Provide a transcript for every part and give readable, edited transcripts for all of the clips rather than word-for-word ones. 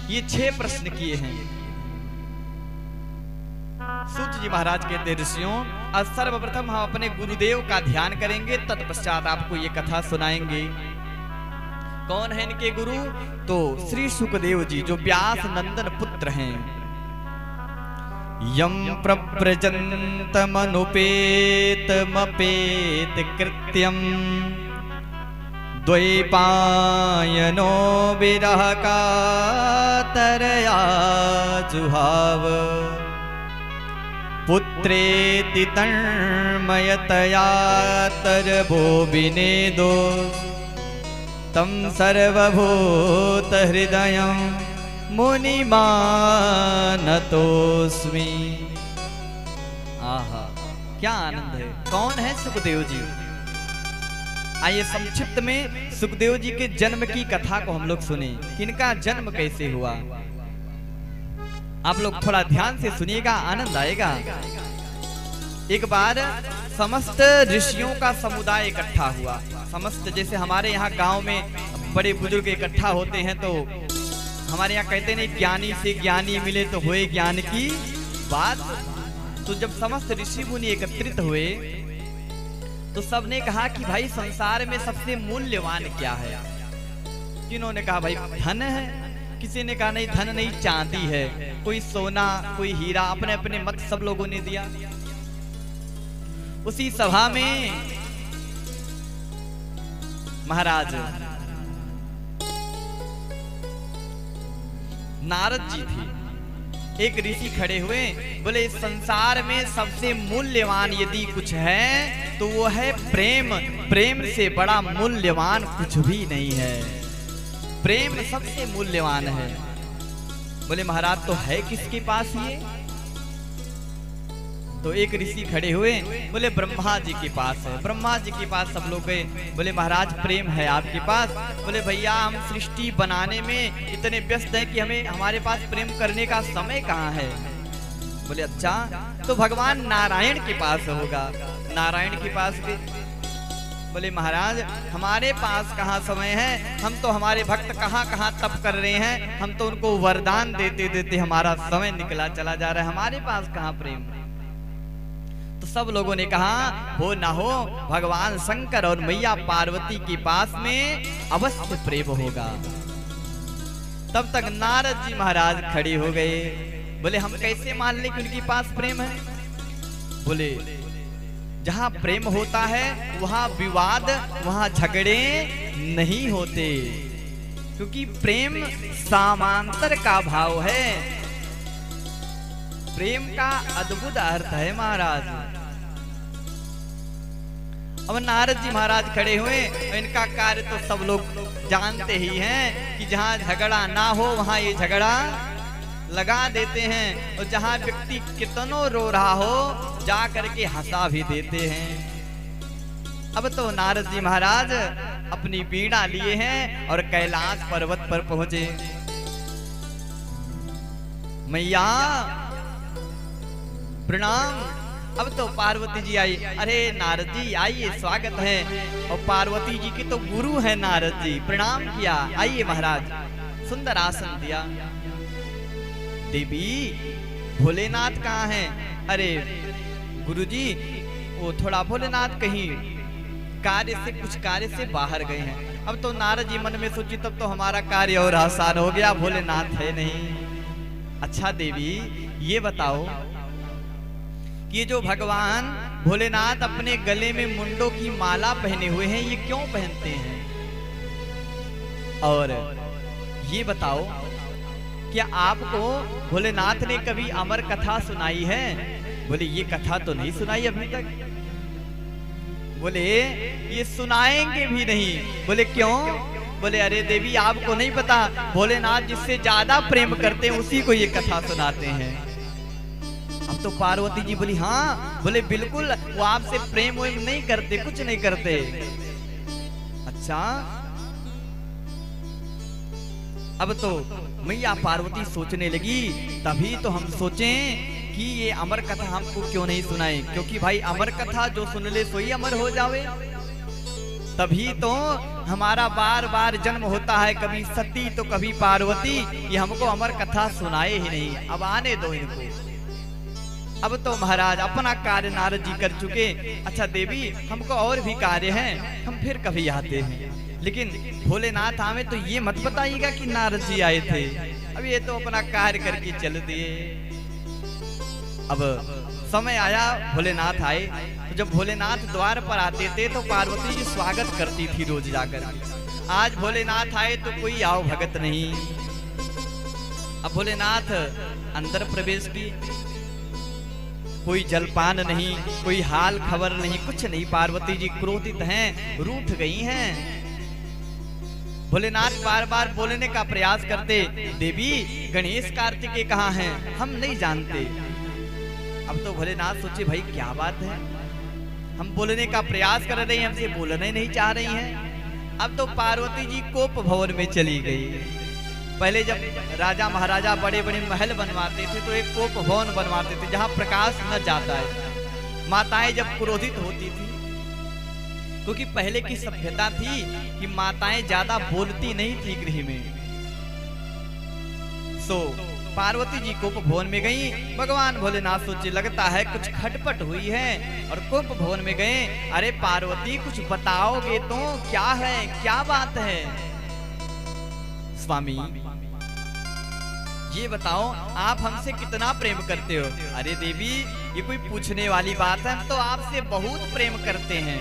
ये 6 प्रश्न किए हैं। सूत जी महाराज कहते ऋषियों, आज सर्वप्रथम हम अपने गुरुदेव का ध्यान करेंगे, तत्पश्चात आपको ये कथा सुनाएंगे। कौन है इनके गुरु? तो श्री सुखदेव जी, जो व्यास नंदन पुत्र हैं। यम प्रव्रजन्तमनुपेतमपेत कृत्यम द्वैपायनो विरह कातरया जुहाव पुत्रेति तन्मयतया तरबो विनेदो तम सर्वभूत हृदयं मुनिमानतोस्मि। आहा, क्या आनंद है। कौन है सुखदेव जी? आइए संक्षिप्त में सुखदेव जी के जन्म की कथा को हम लोग सुने। इनका जन्म कैसे हुआ, आप लोग थोड़ा ध्यान से सुनिएगा, आनंद आएगा। एक बार समस्त ऋषियों का समुदाय इकट्ठा हुआ। समस्त, जैसे हमारे यहाँ गांव में बड़े बुजुर्ग इकट्ठा होते हैं तो हमारे यहाँ कहते नहीं, ज्ञानी से ज्ञानी मिले तो हुए ज्ञान की बात। तो जब समस्त ऋषि मुनि एकत्रित हुए तो सबने कहा कि भाई संसार में सबसे मूल्यवान क्या है? किन्होंने कहा भाई धन है, किसी ने कहा नहीं धन नहीं चांदी है, कोई सोना कोई हीरा, अपने अपने मत सब लोगों ने दिया। उसी सभा में महाराज नारद जी थे। एक ऋषि खड़े हुए, बोले इस संसार में सबसे मूल्यवान यदि कुछ है तो वो है प्रेम। प्रेम से बड़ा मूल्यवान कुछ भी नहीं है, प्रेम सबसे मूल्यवान है। बोले महाराज तो है किसके पास ये? तो एक ऋषि खड़े हुए, बोले ब्रह्मा जी के पास है। ब्रह्मा जी के पास सब लोग गए, बोले महाराज प्रेम है आपके पास? बोले भैया हम सृष्टि बनाने में इतने व्यस्त हैं कि हमारे पास प्रेम करने का समय कहाँ है। बोले अच्छा, तो भगवान नारायण के पास होगा। नारायण के पास गए, बोले महाराज हमारे पास कहाँ समय है, हम तो हमारे भक्त कहाँ कहाँ तप कर रहे हैं, हम तो उनको वरदान देते देते हमारा समय निकला चला जा रहा है, हमारे पास कहाँ प्रेम। तो सब लोगों ने कहा हो ना हो भगवान शंकर और मैया पार्वती के पास में अवश्य प्रेम होगा। तब तक नारद जी महाराज खड़े हो गए, बोले हम कैसे मान लें कि उनके पास प्रेम है? बोले जहां प्रेम होता है वहां विवाद, वहां झगड़े नहीं होते, क्योंकि प्रेम समांतर का भाव है। प्रेम का अद्भुत अर्थ है महाराज। अब नारद जी महाराज खड़े हुए, इनका कार्य तो सब लोग जानते ही हैं कि जहां झगड़ा ना हो वहां ये झगड़ा लगा देते हैं, और जहां व्यक्ति कितनों रो रहा हो जा करके हंसा भी देते हैं। अब तो नारद जी महाराज अपनी वीणा लिए हैं और कैलाश पर्वत पर पहुंचे। मैया प्रणाम। अब तो पार्वती जी आई, अरे नारद जी आइए स्वागत है। और पार्वती जी की तो गुरु है नारद जी, प्रणाम किया, आइए महाराज। सुंदर आसन दिया। देवी भोलेनाथ कहाँ हैं? अरे गुरुजी वो थोड़ा भोलेनाथ कहीं कुछ कार्य से बाहर गए हैं। अब तो नारद जी मन में सोची तब तो हमारा कार्य और आसान हो गया, भोलेनाथ है नहीं। अच्छा देवी ये बताओ कि ये जो भगवान भोलेनाथ अपने गले में मुंडों की माला पहने हुए हैं, ये क्यों पहनते हैं? और ये बताओ क्या आपको भोलेनाथ ने कभी अमर कथा सुनाई है? बोले ये कथा तो नहीं सुनाई अभी तक। बोले ये सुनाएंगे भी नहीं। बोले क्यों? बोले अरे देवी आपको नहीं पता, भोलेनाथ जिससे ज्यादा प्रेम करते हैं उसी को ये कथा सुनाते हैं। अब तो पार्वती जी बोली हाँ। बोले बिल्कुल वो आपसे प्रेम वेम नहीं करते, कुछ नहीं करते। अच्छा, अब तो मैया पार्वती सोचने लगी, तभी तो हम सोचें कि ये अमर कथा हमको क्यों नहीं सुनाए, क्योंकि भाई अमर कथा जो सुन ले सोई अमर हो जावे। तभी तो हमारा बार बार जन्म होता है, कभी सती तो कभी पार्वती, ये हमको अमर कथा सुनाए ही नहीं, अब आने दो इनको। अब तो महाराज अपना कार्य नारद जी कर चुके। अच्छा देवी हमको और भी कार्य हैं, हम फिर कभी आते हैं, लेकिन भोलेनाथ आवे तो ये मत बताइएगा कि नारद जी आए थे। अब ये तो अपना कार्य करके चल दिए। अब समय आया, भोलेनाथ आए, तो जब भोलेनाथ द्वार पर आते थे तो पार्वती जी स्वागत करती थी रोज जाकर। आज भोलेनाथ आए तो कोई आओ भगत नहीं। अब भोलेनाथ अंदर प्रवेश की, कोई जलपान नहीं, कोई हाल खबर नहीं, कुछ नहीं। पार्वती जी क्रोधित हैं, रूठ गई हैं। भोलेनाथ बार बार बोलने का प्रयास करते, देवी गणेश कार्तिकेय कहाँ हैं, हम नहीं जानते। अब तो भोलेनाथ सोचे भाई क्या बात है, हम बोलने का प्रयास कर रहे हैं, हमसे बोलने नहीं चाह रही हैं। अब तो पार्वती जी कोप भवन में चली गई। पहले जब राजा महाराजा बड़े बड़े महल बनवाते थे तो एक कोप भवन बनवाते थे जहां प्रकाश न जाता है। माताएं जब क्रोधित होती थी, क्योंकि पहले की सभ्यता थी कि माताएं ज्यादा बोलती नहीं थी गृह में। सो पार्वती जी कोप भवन में गई। भगवान भोलेनाथ सोचे लगता है कुछ खटपट हुई है, और कोप भवन में गए। अरे पार्वती कुछ बताओगे तो, क्या है, क्या बात है? स्वामी ये बताओ आप हमसे कितना प्रेम करते हो? अरे देवी ये कोई पूछने वाली बात है, हम तो आपसे बहुत प्रेम करते हैं।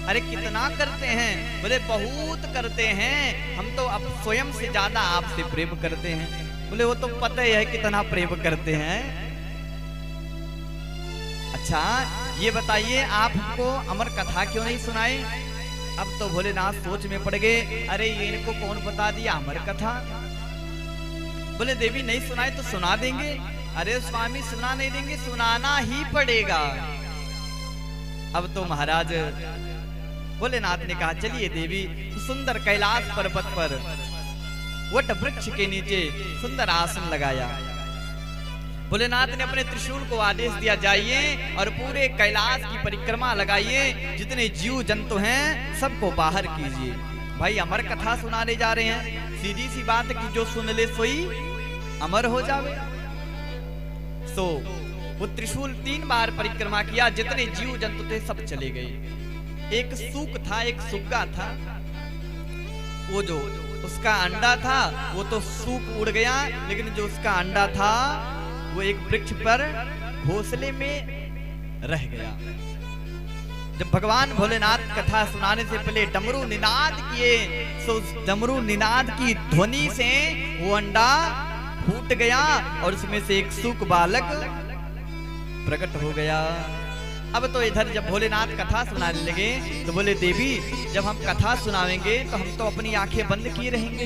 अरे कितना करते हैं? बोले बहुत करते हैं, हम तो अब स्वयं से ज्यादा आपसे प्रेम करते हैं। बोले वो तो पता ही है कितना प्रेम करते हैं। अच्छा ये बताइए आप हमको अमर कथा क्यों नहीं सुनाए? अब तो भोलेनाथ सोच में पड़ गए, अरे ये इनको कौन बता दिया अमर कथा? बोले देवी नहीं सुनाए तो सुना देंगे। अरे स्वामी सुना नहीं देंगे, सुनाना ही पड़ेगा। अब तो महाराज भोलेनाथ ने कहा चलिए देवी, सुंदर कैलाश पर्वत पर वट वृक्ष के नीचे सुंदर आसन लगाया। भोलेनाथ ने अपने त्रिशूल को आदेश दिया, जाइए और पूरे कैलाश की परिक्रमा लगाइए, जितने जीव जंतु हैं सबको बाहर कीजिए। भाई अमर कथा सुनाने जा रहे हैं, सीधी सी बात है कि जो सुन ले सोई अमर हो जावे। सो वो त्रिशूल 3 बार परिक्रमा किया, जितने जीव जंतु थे सब चले गए। एक सूक था, एक सुग्गा था, वो जो उसका अंडा था वो तो सूक उड़ गया, लेकिन जो उसका अंडा था वो एक वृक्ष पर घोंसले में रह गया। जब भगवान भोलेनाथ कथा सुनाने से पहले डमरू निनाद किए, तो डमरू निनाद की ध्वनि से वो अंडा फूट गया और उसमें से एक सूक बालक प्रकट हो गया। अब तो इधर जब भोलेनाथ कथा सुनाने लगे तो बोले देवी जब हम कथा सुनावेंगे तो हम तो अपनी आंखें बंद किए रहेंगे,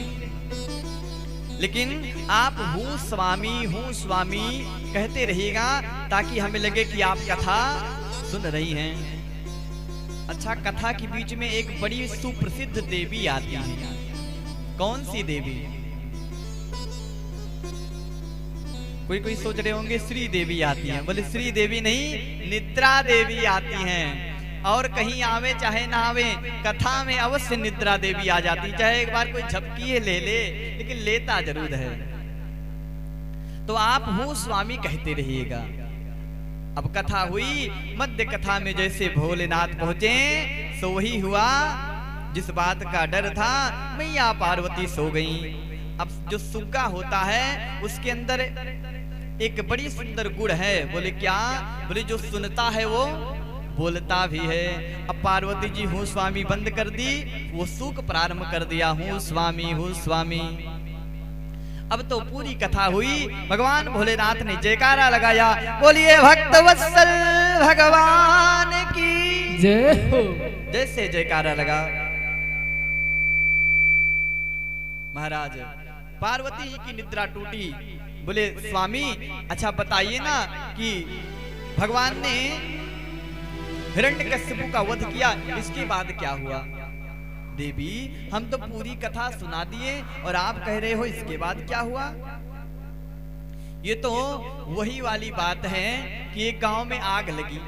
लेकिन आप हूँ स्वामी कहते रहिएगा ताकि हमें लगे कि आप कथा सुन रही हैं। अच्छा कथा के बीच में एक बड़ी सुप्रसिद्ध देवी आती है। कौन सी देवी? कोई सोच रहे होंगे श्री देवी आती हैं। बोले श्री देवी नहीं, निद्रा देवी आती हैं। और कहीं आवे चाहे ना आवे, कथा में अवश्य निद्रा देवी आ जाती, चाहे एक बार कोई झपकी ले ले, लेकिन लेता जरूर है। तो आप हूँ स्वामी कहते रहिएगा। अब कथा हुई, मध्य कथा में जैसे भोलेनाथ पहुंचे सो वही हुआ जिस बात का डर था, मैया पार्वती सो गई। अब जो सुग्गा होता है उसके अंदर एक बड़ी सुंदर गुण है। बोले क्या? बोले जो सुनता है वो बोलता भी है। अब पार्वती जी हूँ स्वामी बंद कर दी, वो सूक प्रारंभ कर दिया, हूँ स्वामी। अब तो पूरी कथा हुई, भगवान भोलेनाथ ने जयकारा लगाया, बोलिए भक्त वत्सल भगवान की जय हो। जैसे जयकारा लगा महाराज पार्वती जी की निद्रा टूटी। बोले स्वामी अच्छा बताइए ना कि भगवान ने हिरण्यकश्यप का वध किया, इसके बाद क्या हुआ? देवी हम तो पूरी कथा सुना दिए और आप कह रहे हो इसके बाद क्या हुआ? ये तो वही वाली बात है कि एक गांव में आग लगी,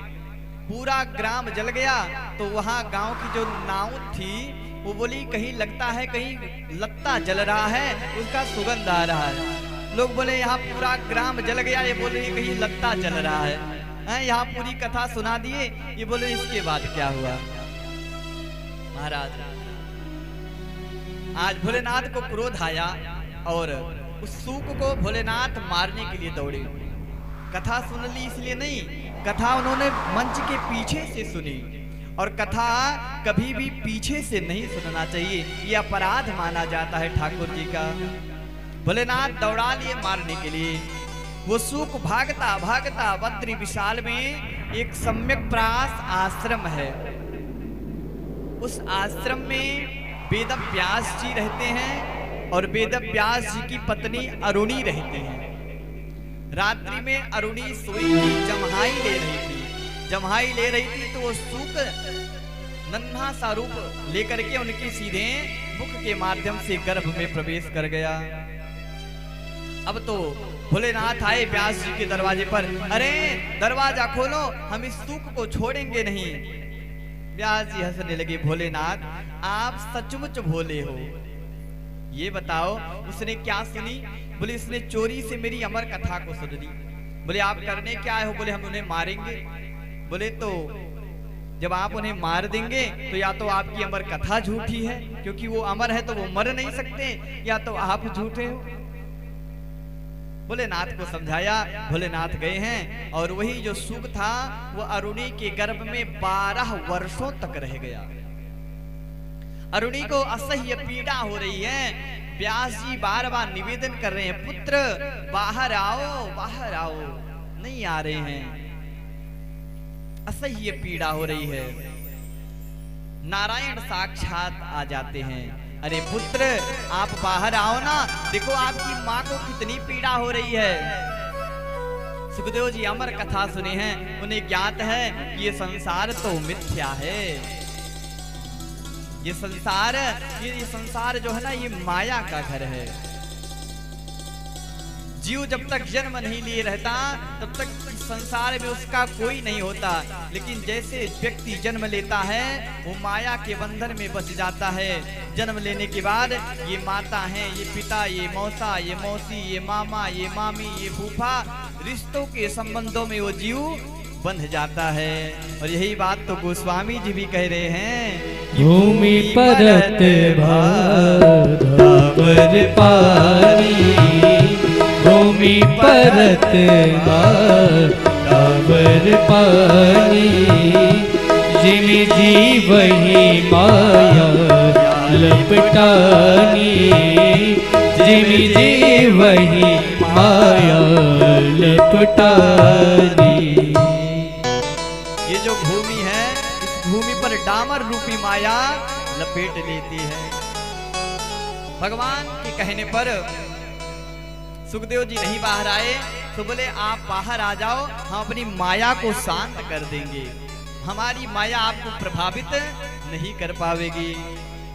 पूरा ग्राम जल गया, तो वहां गांव की जो नाव थी वो बोली कहीं लगता है कहीं लत्ता जल रहा है, उसका सुगंध आ रहा है। लोग बोले यहाँ पूरा ग्राम जल गया, ये बोले कहीं लत्ता जल रहा है। यहाँ पूरी कथा सुना दिए, ये बोले इसके बाद क्या हुआ। महाराज आज भोलेनाथ को क्रोध आया और उस सूक को भोलेनाथ मारने के लिए दौड़े। कथा सुन ली इसलिए नहीं, कथा उन्होंने मंच के पीछे से सुनी, और कथा कभी भी पीछे से नहीं सुनना चाहिए, ये अपराध माना जाता है ठाकुर जी का। भोलेनाथ दौड़ा लिए मारने के लिए। वो सूक भागता भागता बद्री विशाल में एक सम्यक प्रास आश्रम है। उस आश्रम में वेद व्यास जी रहते हैं और वेद व्यास जी की पत्नी अरुणी रहते हैं। रात्रि में अरुणी सोई थी, जम्हाई ले रही थी। जम्हाई ले रही थी तो वो सूक नन्हा सा रूप लेकर के उनके सीधे मुख के माध्यम से गर्भ में प्रवेश कर गया। अब तो भोलेनाथ आए व्यास जी के दरवाजे पर, अरे दरवाजा खोलो, हम इस सूक को छोड़ेंगे नहीं। व्यास जी हंसने लगे, भोलेनाथ आप सचमुच भोले हो, ये बताओ उसने क्या सुनी। बोले इसने चोरी से मेरी अमर कथा को सुन ली। बोले आप करने क्या आए हो। बोले हम उन्हें मारेंगे। बोले तो जब आप उन्हें मार देंगे तो या तो आपकी अमर कथा झूठी है, क्योंकि वो अमर है तो वो मर नहीं सकते, या तो आप झूठे हो। भोलेनाथ को समझाया। भोलेनाथ गए हैं और वही जो सूक था वो अरुणी के गर्भ में 12 वर्षों तक रह गया। अरुणी को असह्य पीड़ा हो रही है। व्यास जी बार बार निवेदन कर रहे हैं, पुत्र बाहर आओ, बाहर आओ, नहीं आ रहे हैं। असह्य पीड़ा हो रही है। नारायण साक्षात आ जाते हैं, अरे पुत्र आप बाहर आओ ना, देखो आपकी माँ को कितनी पीड़ा हो रही है। सुखदेव जी अमर कथा सुने हैं, उन्हें ज्ञात है कि ये संसार तो मिथ्या है। ये संसार जो है ना, ये माया का घर है। जीव जब तक जन्म नहीं लिए रहता तब तक संसार में उसका कोई नहीं होता, लेकिन जैसे व्यक्ति जन्म लेता है वो माया के बंधन में बच जाता है। जन्म लेने के बाद ये माता है, ये पिता, ये मौसा, ये मौसी, ये मामा, ये मामी, ये फूफा, रिश्तों के संबंधों में वो जीव बंध जाता है। और यही बात तो गोस्वामी जी भी कह रहे हैं, भूमि परत भावर पानी, भूमि परत भावर पानी, जिमि जीवहि माया लपटानी, जिमि जीवहि माया लपटानी। ये जो भूमि है, इस भूमि पर डामर रूपी माया लपेट लेती है। भगवान के कहने पर सुखदेव जी नहीं बाहर आए तो बोले आप बाहर आ जाओ, हम अपनी माया को शांत कर देंगे, हमारी माया आपको प्रभावित नहीं कर पावेगी।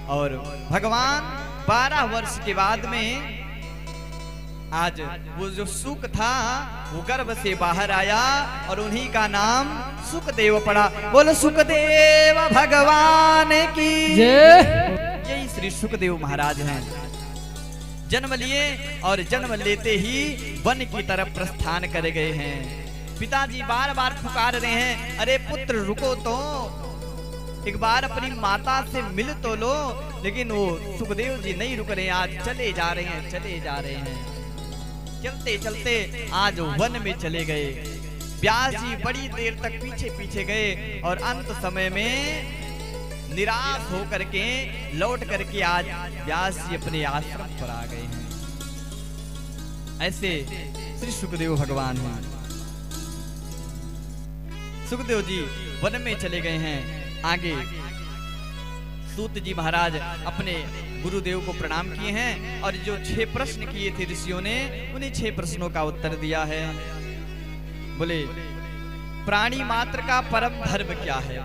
और भगवान 12 वर्ष के बाद में आज वो जो सूक था वो गर्भ से बाहर आया और उन्हीं का नाम सुखदेव पड़ा। बोलो सुखदेव भगवान की जय। यही श्री सुखदेव महाराज हैं। जन्म लिए और जन्म लेते ही वन की तरफ प्रस्थान कर गए हैं। पिताजी बार बार पुकार रहे हैं, अरे पुत्र रुको तो, एक बार अपनी माता से मिल तो लो। लेकिन वो सुखदेव जी नहीं रुक रहे, आज चले जा रहे हैं, चले जा रहे हैं। चलते चलते आज वन में चले गए। व्यास जी बड़ी देर तक पीछे पीछे गए और अंत समय में निराश होकर के लौट करके आज व्यास जी अपने आश्रम पर आ गए हैं। ऐसे श्री सुखदेव भगवान हैं। सुखदेव जी वन में चले गए हैं। आगे सूत जी महाराज अपने गुरुदेव को प्रणाम किए हैं और जो 6 प्रश्न किए थे ऋषियों ने, उन्हीं 6 प्रश्नों का उत्तर दिया है। बोले प्राणी मात्र का परम धर्म क्या है।